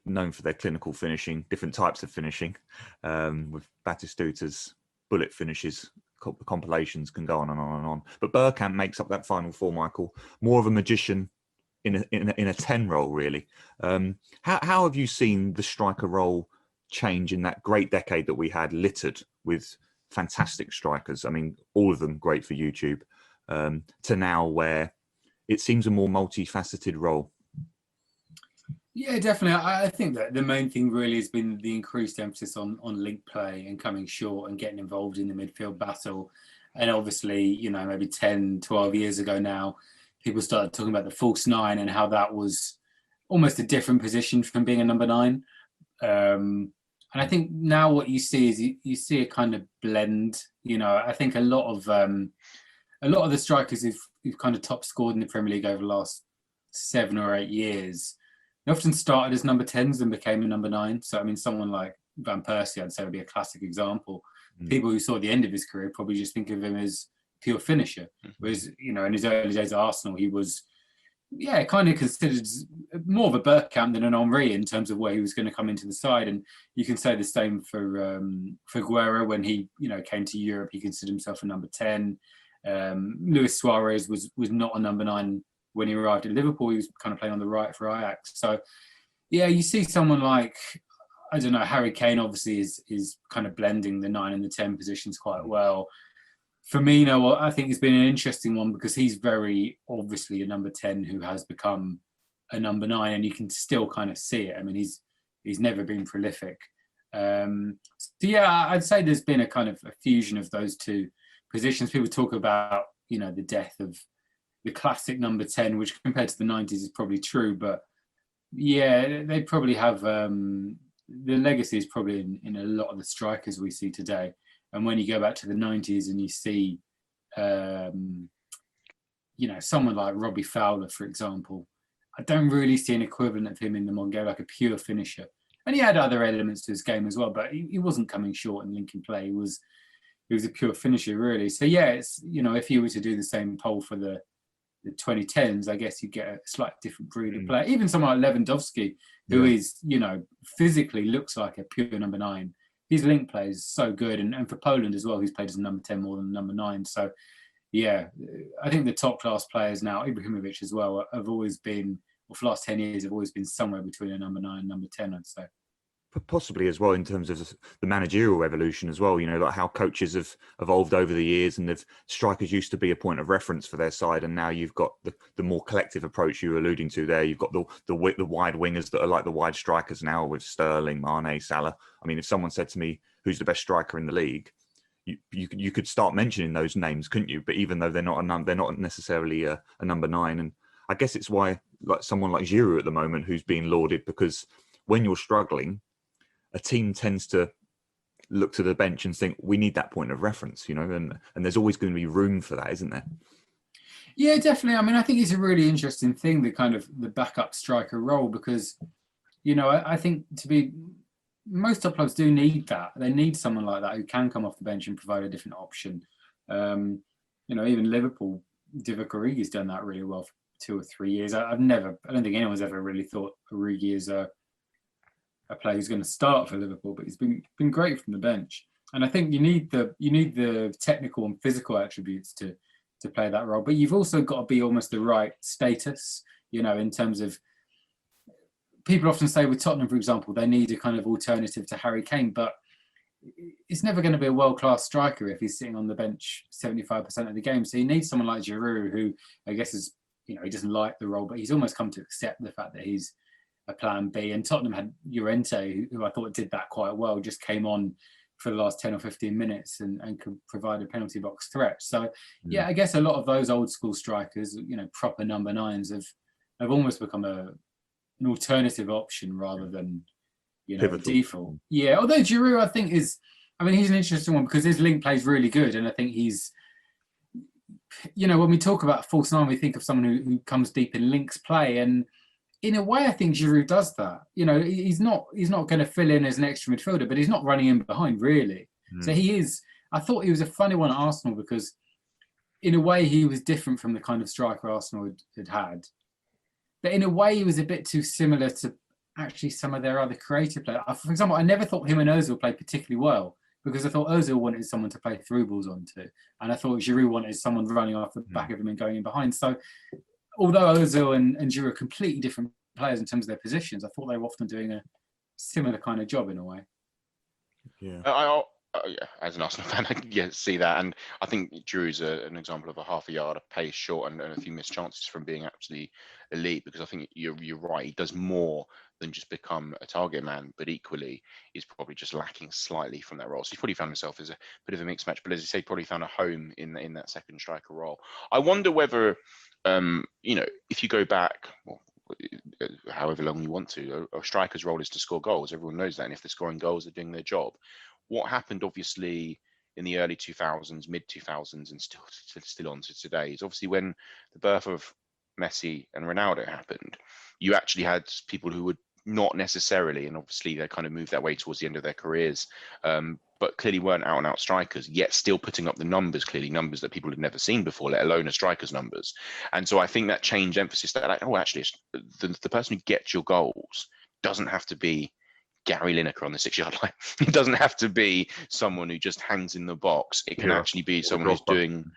known for their clinical finishing, different types of finishing. With Batistuta's bullet finishes, compilations can go on and on and on. But Bergkamp makes up that final 4, Michael, more of a magician in a 10 role, really. How have you seen the striker role change in that great decade that we had, littered with fantastic strikers? I mean, all of them great for YouTube, to now where it seems a more multifaceted role. Yeah, definitely. I think that the main thing really has been the increased emphasis on link play and coming short and getting involved in the midfield battle. And obviously, maybe 10, 12 years ago now, people started talking about the false 9 and how that was almost a different position from being a number 9. And I think now what you see is you see a kind of blend. I think a lot of the strikers who've kind of top scored in the Premier League over the last 7 or 8 years, they often started as number 10s and became a number 9. So, I mean, someone like Van Persie, I'd say, would be a classic example. People who saw the end of his career probably just think of him as pure finisher. Whereas, in his early days at Arsenal, he was, kind of considered more of a Bergkamp than an Henry in terms of where he was going to come into the side. And you can say the same for Guerra. When he, came to Europe, he considered himself a number 10. Luis Suarez was not a number 9 when he arrived at Liverpool. He was kind of playing on the right for Ajax. So, yeah, you see someone like, I don't know, Harry Kane obviously is kind of blending the 9 and the 10 positions quite well. Firmino, I think, has been an interesting one because he's very obviously a number 10 who has become a number 9, and you can still kind of see it. I mean, he's never been prolific. So yeah, I'd say there's been a kind of a fusion of those 2 positions. People talk about, the death of the classic number 10, which compared to the 90s is probably true, but yeah, they probably have the legacy is probably in a lot of the strikers we see today. And when you go back to the 90s and you see, someone like Robbie Fowler, for example, I don't really see an equivalent of him in the modern game, like a pure finisher. And he had other elements to his game as well, but he wasn't coming short in linking play. He was a pure finisher, really. So yeah, it's, if you were to do the same poll for the 2010s, I guess you get a slightly different breed of player. Even someone like Lewandowski, who is, physically looks like a pure number 9. His link play is so good, and for Poland as well, he's played as a number 10 more than number 9. So yeah, I think the top class players now, Ibrahimovic as well, have always been, or for the last 10 years, have always been somewhere between a number 9 and number 10, I'd say. Possibly as well in terms of the managerial evolution as well, like how coaches have evolved over the years, and strikers used to be a point of reference for their side, and now you've got the more collective approach you were alluding to there. You've got the wide wingers that are like the wide strikers now, with Sterling, Mane, Salah. I mean, if someone said to me, who's the best striker in the league, you could start mentioning those names, couldn't you? But even though they're not necessarily a number 9, and I guess it's why like someone like Giroud at the moment, who's being lauded, because when you're struggling, a team tends to look to the bench and think, we need that point of reference, and there's always going to be room for that, isn't there? Yeah, definitely. I mean, I think it's a really interesting thing, the kind of the backup striker role, because, I think most top clubs do need that. They need someone like that who can come off the bench and provide a different option. Even Liverpool, Divock Origi's done that really well for 2 or 3 years. I don't think anyone's ever really thought Origi is a player who's going to start for Liverpool, but he's been great from the bench. And I think you need the technical and physical attributes to play that role, but you've also got to be almost the right status, in terms of, people often say with Tottenham, for example, they need a kind of alternative to Harry Kane, but it's never going to be a world-class striker if he's sitting on the bench 75% of the game. So you need someone like Giroud, who I guess is, he doesn't like the role, but he's almost come to accept the fact that he's a plan B. And Tottenham had Llorente, who I thought did that quite well, just came on for the last 10 or 15 minutes and could provide a penalty box threat. So yeah, I guess a lot of those old school strikers, proper number 9s have almost become an alternative option rather than, default. Yeah, although Giroud, I think he's an interesting one because his link play is really good. And I think he's, when we talk about false 9, we think of someone who comes deep in links play, and in a way, I think Giroud does that. He's not going to fill in as an extra midfielder, but he's not running in behind, really. So he is. I thought he was a funny one at Arsenal because, in a way, he was different from the kind of striker Arsenal had. But in a way, he was a bit too similar to actually some of their other creative players. For example, I never thought him and Ozil played particularly well because I thought Ozil wanted someone to play through balls onto, and I thought Giroud wanted someone running off the back of him and going in behind. So, although Ozil and Giroud are completely different players in terms of their positions, I thought they were often doing a similar kind of job in a way. Yeah. As an Arsenal fan, I can see that, and I think Giroud's an example of a half a yard of pace short and a few missed chances from being absolutely elite. Because I think you're right, he does more than just become a target man, but equally he's probably just lacking slightly from that role. So he's probably found himself as a bit of a mixed match, but as you say, probably found a home in that second striker role. I wonder whether, if you go back, however long you want to, a striker's role is to score goals. Everyone knows that, and if they're scoring goals, they're doing their job. What happened, obviously, in the early 2000s, mid 2000s, and still on to today, is obviously when the birth of Messi and Ronaldo happened, you actually had people who would not necessarily, and obviously they kind of moved that way towards the end of their careers, but clearly weren't out and out strikers, yet still putting up the numbers, clearly numbers that people had never seen before, let alone a striker's numbers. And so I think that changed emphasis that, actually, the person who gets your goals doesn't have to be Gary Lineker on the 6-yard line. It doesn't have to be someone who just hangs in the box. It can actually be someone who's doing,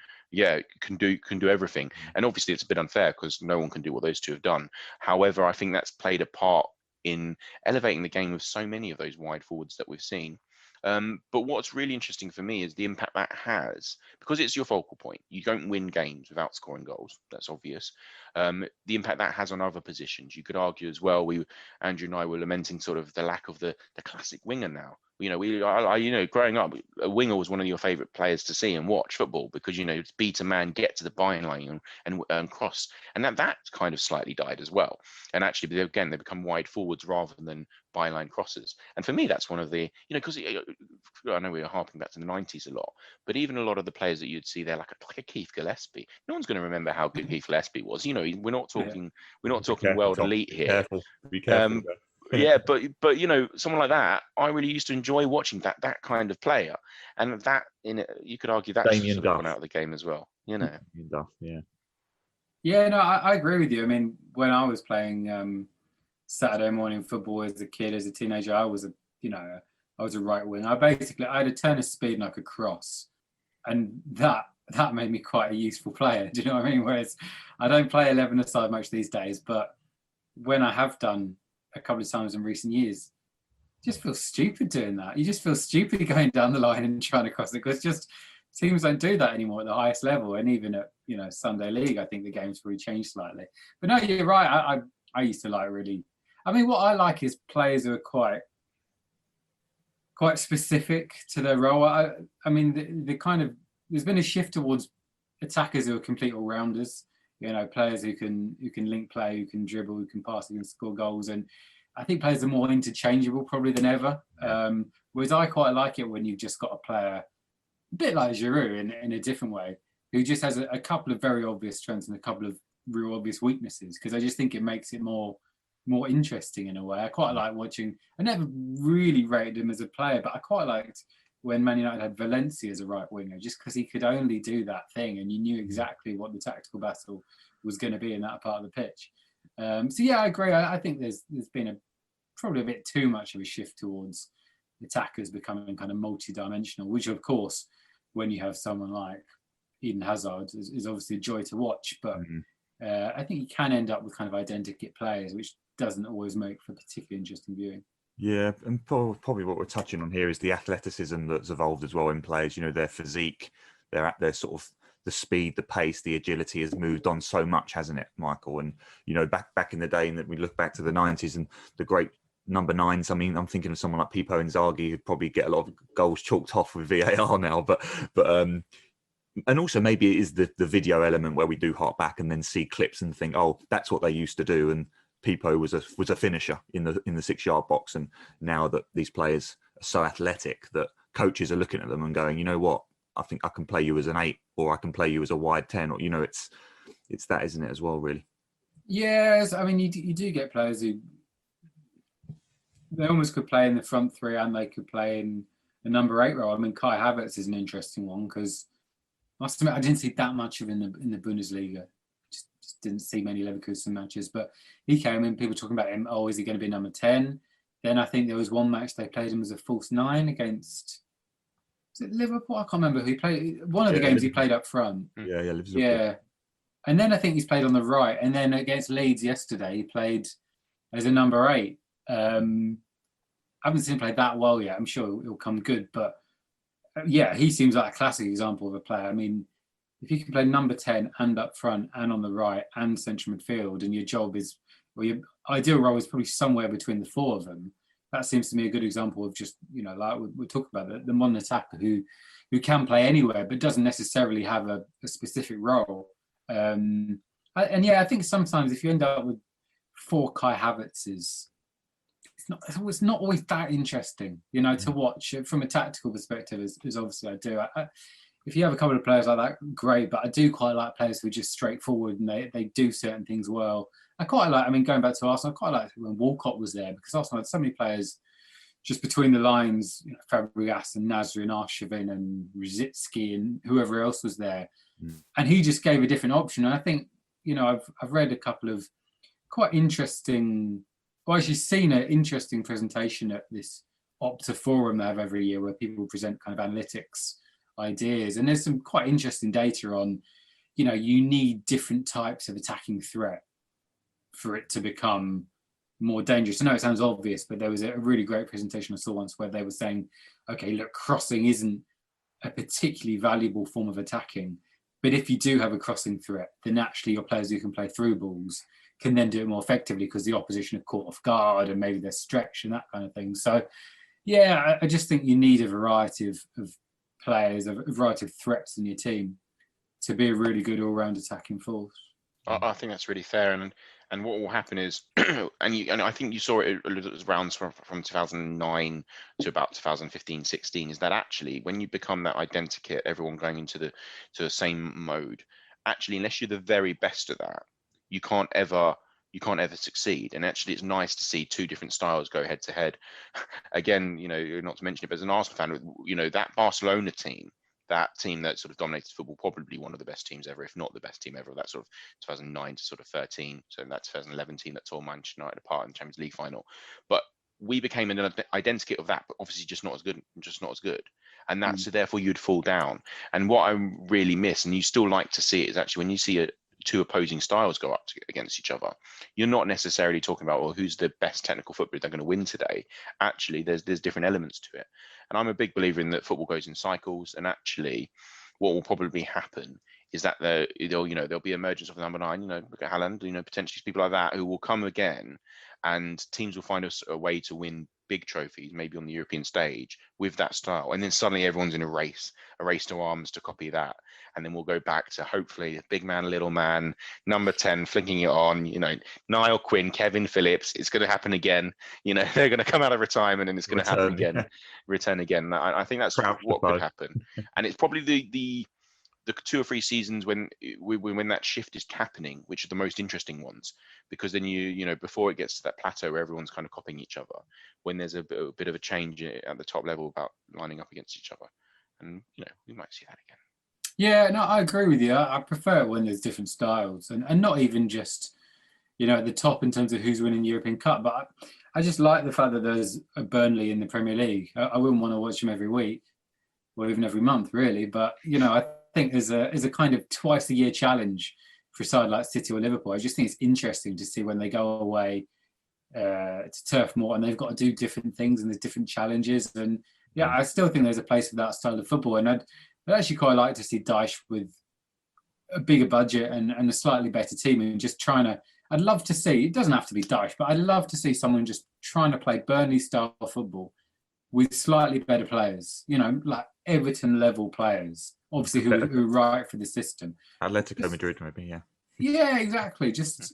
can do everything. And obviously it's a bit unfair because no one can do what those two have done. However, I think that's played a part in elevating the game of so many of those wide forwards that we've seen. But what's really interesting for me is the impact that has, because it's your focal point. You don't win games without scoring goals. That's obvious. The impact that has on other positions. You could argue as well, Andrew and I were lamenting sort of the lack of the classic winger now. growing up, a winger was one of your favourite players to see and watch football because, it's beat a man, get to the byline and cross. And that kind of slightly died as well. And actually, they become wide forwards rather than byline crosses. And for me, that's one of the, because I know we were harping back to the 90s a lot, but even a lot of the players that you'd see there, like a Keith Gillespie, no one's going to remember how good Keith Gillespie was. We're not talking world elite here. Be careful. Yeah, but someone like that, I really used to enjoy watching that kind of player, and that you could argue that's sort of gone out of the game as well. Duff, yeah. Yeah, no, I agree with you. I mean, when I was playing Saturday morning football as a kid, as a teenager, I was a right wing. I had a turn of speed and I could cross, and that made me quite a useful player. Do you know what I mean? Whereas I don't play 11-a-side much these days, but when I have done a couple of times in recent years, just feel stupid doing that. You just feel stupid going down the line and trying to cross it, because just teams don't do that anymore at the highest level. And even at Sunday League, I think the game's really changed slightly. But no, you're right. I used to really. I mean, what I like is players who are quite specific to their role. I mean, the kind of, there's been a shift towards attackers who are complete all rounders. Players who can link play, who can dribble, who can pass, who can score goals. And I think players are more interchangeable probably than ever. Whereas I quite like it when you've just got a player, a bit like Giroud in a different way, who just has a couple of very obvious strengths and a couple of real obvious weaknesses. Because I just think it makes it more interesting in a way. I quite like watching. I never really rated him as a player, but I quite liked when Man United had Valencia as a right winger, just because he could only do that thing and you knew exactly what the tactical battle was going to be in that part of the pitch. So yeah, I agree. I think there's been probably a bit too much of a shift towards attackers becoming kind of multi-dimensional, which of course, when you have someone like Eden Hazard, is obviously a joy to watch. But I think you can end up with kind of identikit players, which doesn't always make for particularly interesting viewing. Yeah, and probably what we're touching on here is the athleticism that's evolved as well in players. Their physique, their sort of the speed, the pace, the agility has moved on so much, hasn't it, Michael? And back in the day, and that we look back to the 90s and the great number 9s. I mean, I'm thinking of someone like Pipo Inzaghi, who'd probably get a lot of goals chalked off with VAR now, but and also maybe it is the video element where we do hark back and then see clips and think, oh, that's what they used to do, and Pipo was a finisher in the 6-yard box. And now that these players are so athletic that coaches are looking at them and going, you know what, I think I can play you as an 8, or I can play you as a wide 10, or it's that, isn't it, as well, really? Yes, I mean, you do get players who they almost could play in the front three and they could play in the number 8 role. I mean, Kai Havertz is an interesting one because I must admit I didn't see that much of him in the Bundesliga. Just didn't see many Leverkusen matches, but he came in, people talking about him, oh, is he going to be number 10? Then I think there was one match they played him as a false 9 against, was it Liverpool? I can't remember who he played. One of the games he played up front. Yeah, Liverpool. Yeah. And then I think he's played on the right. And then against Leeds yesterday, he played as a number 8. I haven't seen him play that well yet. I'm sure it'll come good. But yeah, he seems like a classic example of a player. I mean, if you can play number 10 and up front and on the right and central midfield, and your job is, or your ideal role is probably somewhere between the 4 of them, that seems to me a good example of just, like we're talking about, the modern attacker who can play anywhere but doesn't necessarily have a specific role. And yeah, I think sometimes if you end up with 4 Kai Havertzes, it's not always that interesting, to watch from a tactical perspective, as obviously I do. If you have a couple of players like that, great, but I do quite like players who are just straightforward and they do certain things well. I quite like, going back to Arsenal, I quite like when Walcott was there, because Arsenal had so many players just between the lines, Fabregas and Nasri and Arshavin and Ruzitsky and whoever else was there. And he just gave a different option. And I think, I've read a couple of quite interesting, well, actually seen an interesting presentation at this Opta forum they have every year where people present kind of analytics ideas. And there's some quite interesting data on, you need different types of attacking threat for it to become more dangerous. I know it sounds obvious, but there was a really great presentation I saw once where they were saying, okay, look, crossing isn't a particularly valuable form of attacking, but if you do have a crossing threat, then actually your players who can play through balls can then do it more effectively because the opposition are caught off guard and maybe they're stretched and that kind of thing. So Yeah, I just think you need a variety of players, a variety of threats in your team to be a really good all-round attacking force. I think that's really fair, and what will happen is, and I think you saw it rounds from 2009 to about 2015, 16, is that actually when you become that identikit, everyone going into the same mode, actually, unless you're the very best at that, you can't ever succeed. And actually, it's nice to see two different styles go head to head. Again, not to mention it, but as an Arsenal fan, that Barcelona team, that team that sort of dominated football, probably one of the best teams ever, if not the best team ever, that sort of 2009 to sort of 13. So that 2011 team that tore Manchester United apart in the Champions League final. But we became an identikit of that, but obviously just not as good. And that's therefore you'd fall down. And what I really miss, and you still like to see it, is actually when you see two opposing styles go up against each other, you're not necessarily talking about, well, who's the best technical footballer they're going to win today. Actually, there's different elements to it. And I'm a big believer in that football goes in cycles. And actually, what will probably happen is that there'll be emergence of number 9. Look at Haaland. Potentially people like that who will come again, and teams will find us a way to win big trophies, maybe on the European stage, with that style. And then suddenly everyone's in a race to arms to copy that. And then we'll go back to hopefully big man, little man, number 10, flicking it on, Niall Quinn, Kevin Phillips. It's going to happen again. They're going to come out of retirement and it's going to happen again, return again. I think that's what could happen. And it's probably the 2 or 3 seasons when that shift is happening, which are the most interesting ones, because then before it gets to that plateau where everyone's kind of copying each other, when there's a bit of a change at the top level about lining up against each other, and we might see that again. Yeah, no, I agree with you. I prefer it when there's different styles, and not even just at the top in terms of who's winning the European Cup, but I just like the fact that there's a Burnley in the Premier League. I wouldn't want to watch them every week or even every month, really, but I think there's a kind of twice a year challenge for a side like City or Liverpool. I just think it's interesting to see when they go away to Turf Moor and they've got to do different things and there's different challenges. And yeah, I still think there's a place for that style of football. And I'd actually quite like to see Dyche with a bigger budget and a slightly better team and just trying to. I'd love to see. It doesn't have to be Dyche, but I'd love to see someone just trying to play Burnley style football with slightly better players. Like Everton level players. Obviously, who are right for the system. Atletico Madrid, maybe, yeah. Yeah, exactly. Just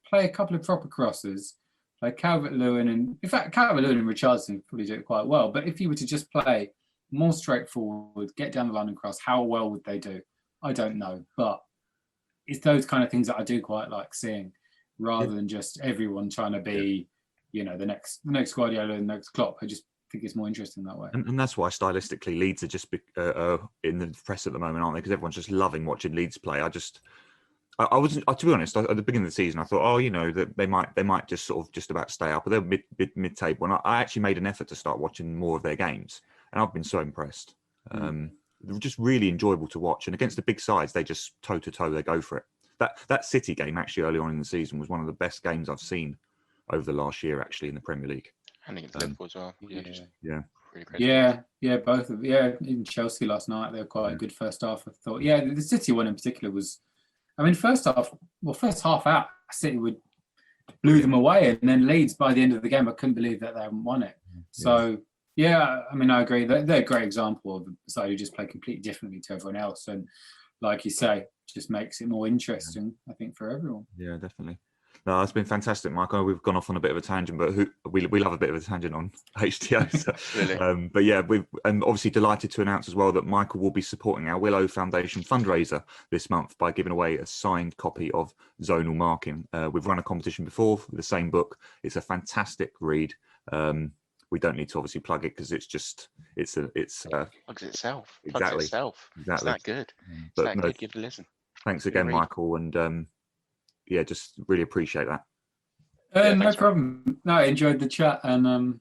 play a couple of proper crosses, like Calvert-Lewin, and in fact, Calvert-Lewin and Richarlison probably do it quite well. But if you were to just play more straightforward, get down the line and cross, how well would they do? I don't know, but it's those kind of things that I do quite like seeing, rather than just everyone trying to be, the next Guardiola and the next Klopp. I just think it's more interesting that way. And that's why stylistically Leeds are just in the press at the moment, aren't they? Because everyone's just loving watching Leeds play. I wasn't, to be honest, at the beginning of the season, I thought, that they might just sort of just about stay up, but they're mid-table. And I actually made an effort to start watching more of their games, and I've been so impressed. They're just really enjoyable to watch. And against the big sides, they just toe to toe, they go for it. That City game actually early on in the season was one of the best games I've seen over the last year, actually, in the Premier League. And against Liverpool as well. Yeah. Really both of even Chelsea last night, they were quite a good first half. I thought, the City one in particular was, first half out, City blew them away, and then Leeds by the end of the game, I couldn't believe that they hadn't won it. So I agree. They're a great example of a side who just play completely differently to everyone else, and like you say, just makes it more interesting, I think, for everyone. Yeah, definitely. No, it's been fantastic, Michael. We've gone off on a bit of a tangent, but we love a bit of a tangent on HTO. So, really? But yeah, we've obviously delighted to announce as well that Michael will be supporting our Willow Foundation fundraiser this month by giving away a signed copy of Zonal Marking. We've run a competition before for the same book. It's a fantastic read. We don't need to obviously plug it because it's plugs itself. Exactly. Plugs itself. Exactly. It's that good. Good. Give it a listen. Thanks again, Michael, and just really appreciate that. No problem. No, I enjoyed the chat, and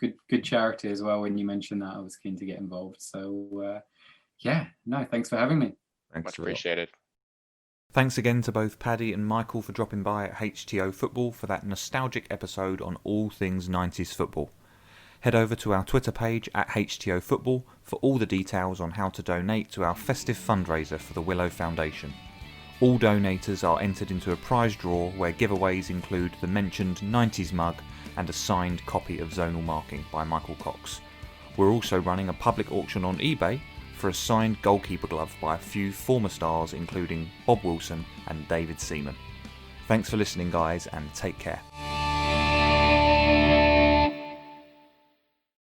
good charity as well. When you mentioned that, I was keen to get involved. So thanks for having me. Thanks, much appreciated. Thanks again to both Paddy and Michael for dropping by at HTO Football for that nostalgic episode on all things 90s football. Head over to our Twitter page at HTO Football for all the details on how to donate to our festive fundraiser for the Willow Foundation. All donators are entered into a prize draw where giveaways include the mentioned 90s mug and a signed copy of Zonal Marking by Michael Cox. We're also running a public auction on eBay for a signed goalkeeper glove by a few former stars including Bob Wilson and David Seaman. Thanks for listening guys, and take care.